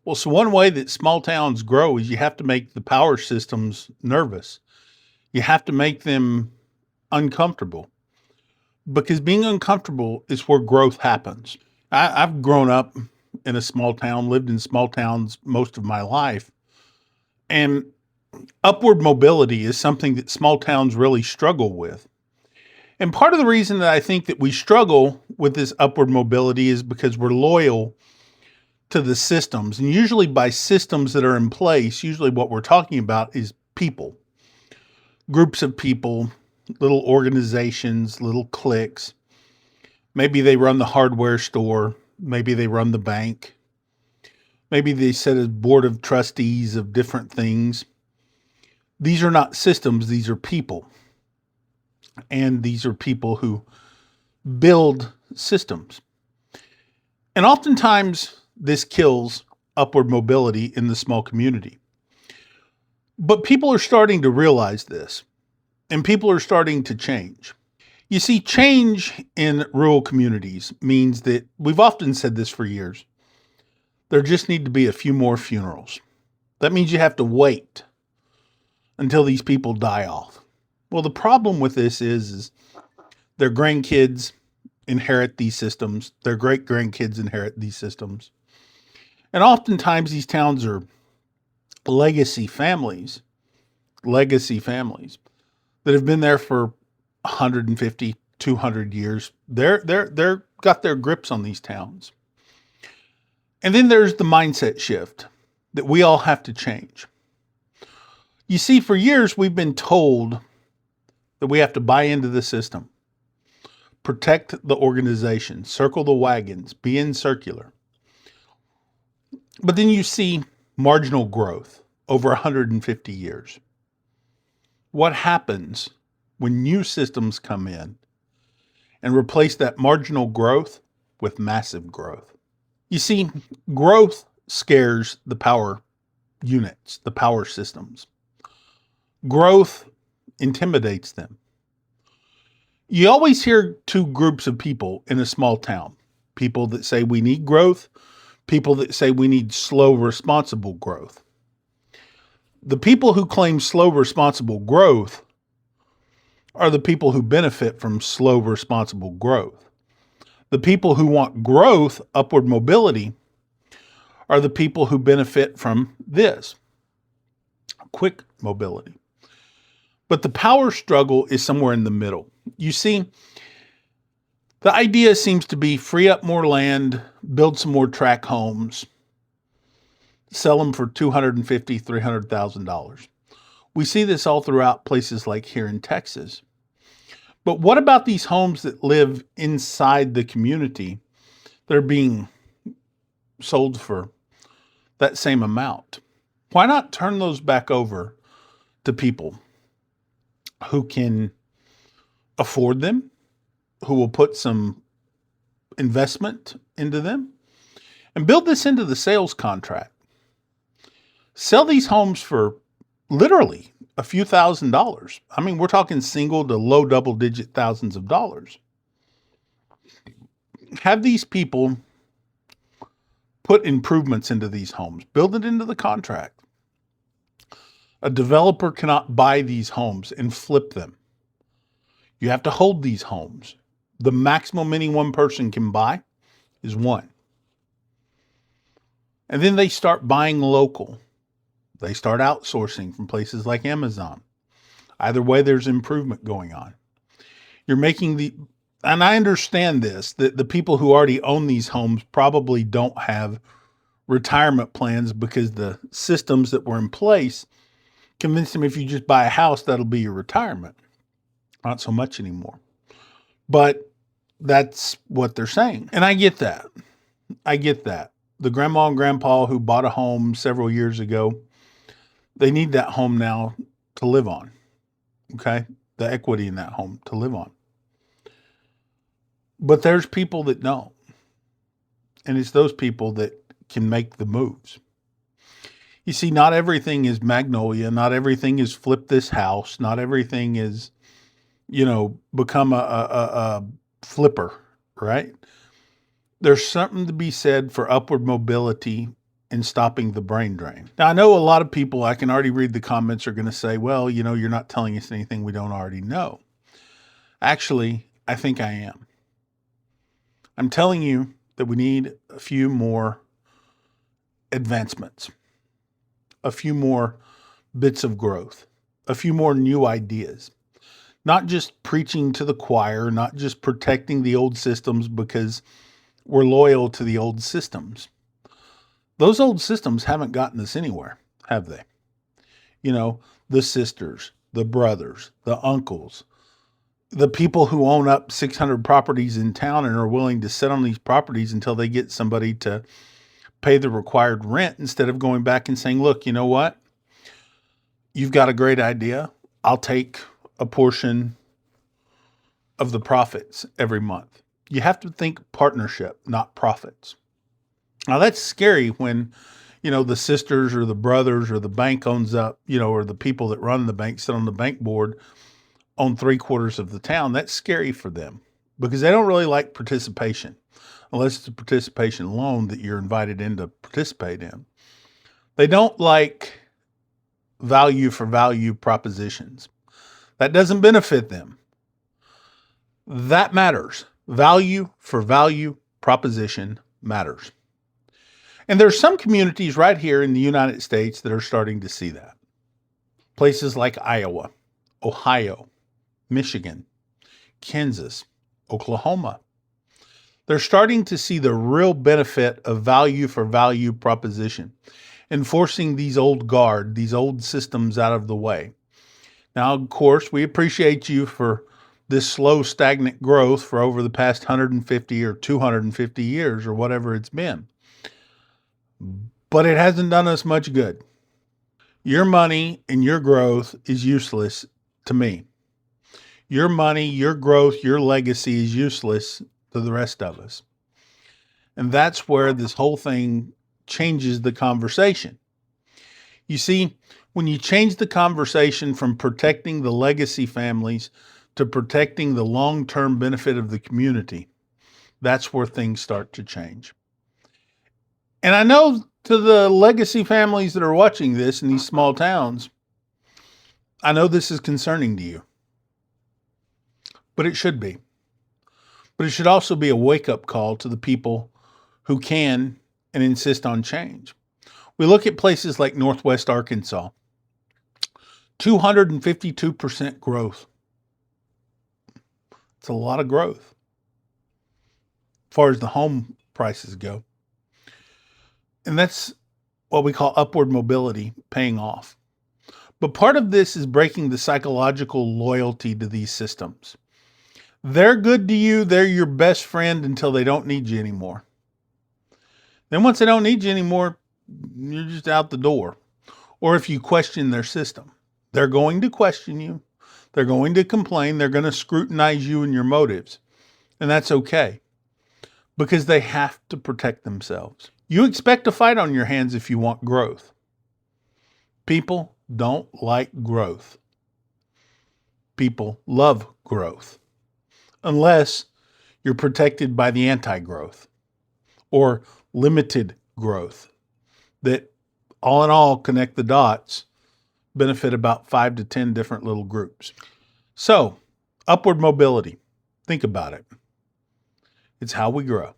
Well, so one way that small towns grow is you have to make the power systems nervous. You have to make them uncomfortable because being uncomfortable is where growth happens. I've grown up in a small town, lived in small towns most of my life, and upward mobility is something that small towns really struggle with. And part of the reason that I think that we struggle with this upward mobility is because we're loyal to the systems. And usually, by systems that are in place, usually what we're talking about is people, groups of people, little organizations, little cliques. Maybe they run the hardware store. Maybe they run the bank. Maybe they set a board of trustees of different things. These are not systems, these are people. And these are people who build systems. And oftentimes, this kills upward mobility in the small community. But people are starting to realize this, and people are starting to change. You see, change in rural communities means that we've often said this for years. There just need to be a few more funerals. That means you have to wait until these people die off. Well, the problem with this is their grandkids inherit these systems, their great grandkids inherit these systems. And oftentimes these towns are legacy families that have been there for 150, 200 years. They're got their grips on these towns. And then there's the mindset shift that we all have to change. You see, for years we've been told that we have to buy into the system, protect the organization, circle the wagons, be in circular. But then you see marginal growth over 150 years. What happens when new systems come in and replace that marginal growth with massive growth? You see, growth scares the power units, the power systems. Growth intimidates them. You always hear two groups of people in a small town. People that say we need growth, people that say we need slow, responsible growth. The people who claim slow, responsible growth are the people who benefit from slow, responsible growth. The people who want growth, upward mobility, are the people who benefit from this, quick mobility. But the power struggle is somewhere in the middle. You see, the idea seems to be free up more land, build some more tract homes, sell them for $250,000, $300,000. We see this all throughout places like here in Texas. But what about these homes that live inside the community that are being sold for that same amount? Why not turn those back over to people who can afford them, who will put some investment into them, and build this into the sales contract? Sell these homes for literally a few $1,000s. I mean, we're talking single to low double-digit thousands of dollars. Have these people put improvements into these homes, build it into the contract. A developer cannot buy these homes and flip them. You have to hold these homes. The maximum any one person can buy is one. And then they start buying local. They start outsourcing from places like Amazon. Either way, there's improvement going on. You're making and I understand this, that the people who already own these homes probably don't have retirement plans because the systems that were in place convinced them if you just buy a house, that'll be your retirement. Not so much anymore. But that's what they're saying. And I get that. The grandma and grandpa who bought a home several years ago, they need that home now to live on. Okay? The equity in that home to live on. But there's people that don't. And it's those people that can make the moves. You see, not everything is Magnolia. Not everything is flip this house. Not everything is, become a flipper, right? There's something to be said for upward mobility in stopping the brain drain. Now, I know a lot of people, I can already read the comments, are going to say, well, you're not telling us anything we don't already know. Actually, I think I am. I'm telling you that we need a few more advancements, a few more bits of growth, a few more new ideas. Not just preaching to the choir, not just protecting the old systems because we're loyal to the old systems. Those old systems haven't gotten us anywhere, have they? The sisters, the brothers, the uncles, the people who own up 600 properties in town and are willing to sit on these properties until they get somebody to pay the required rent instead of going back and saying, look, you know what? You've got a great idea. I'll take a portion of the profits every month. You have to think partnership, not profits. Now that's scary when, the sisters or the brothers or the bank owns up, or the people that run the bank, sit on the bank board, own 3/4 of the town. That's scary for them because they don't really like participation unless it's a participation loan that you're invited in to participate in. They don't like value for value propositions. That doesn't benefit them. That matters. Value for value proposition matters. And there's some communities right here in the United States that are starting to see that. Places like Iowa, Ohio, Michigan, Kansas, Oklahoma. They're starting to see the real benefit of value for value proposition, enforcing these old guard, these old systems out of the way. Now, of course, we appreciate you for this slow, stagnant growth for over the past 150 or 250 years or whatever it's been. But it hasn't done us much good. Your money and your growth is useless to me. Your money, your growth, your legacy is useless to the rest of us. And that's where this whole thing changes the conversation. You see, when you change the conversation from protecting the legacy families to protecting the long-term benefit of the community, that's where things start to change. And I know to the legacy families that are watching this in these small towns, I know this is concerning to you. But it should be. But it should also be a wake-up call to the people who can and insist on change. We look at places like Northwest Arkansas, 252% growth. It's a lot of growth as far as the home prices go. And that's what we call upward mobility paying off. But part of this is breaking the psychological loyalty to these systems. They're good to you. They're your best friend until they don't need you anymore. Then once they don't need you anymore, you're just out the door. Or if you question their system, they're going to question you. They're going to complain. They're going to scrutinize you and your motives. And that's okay because they have to protect themselves. You expect a fight on your hands if you want growth. People don't like growth. People love growth. Unless you're protected by the anti-growth or limited growth that all in all connect the dots, benefit about 5 to 10 different little groups. So, upward mobility. Think about it. It's how we grow.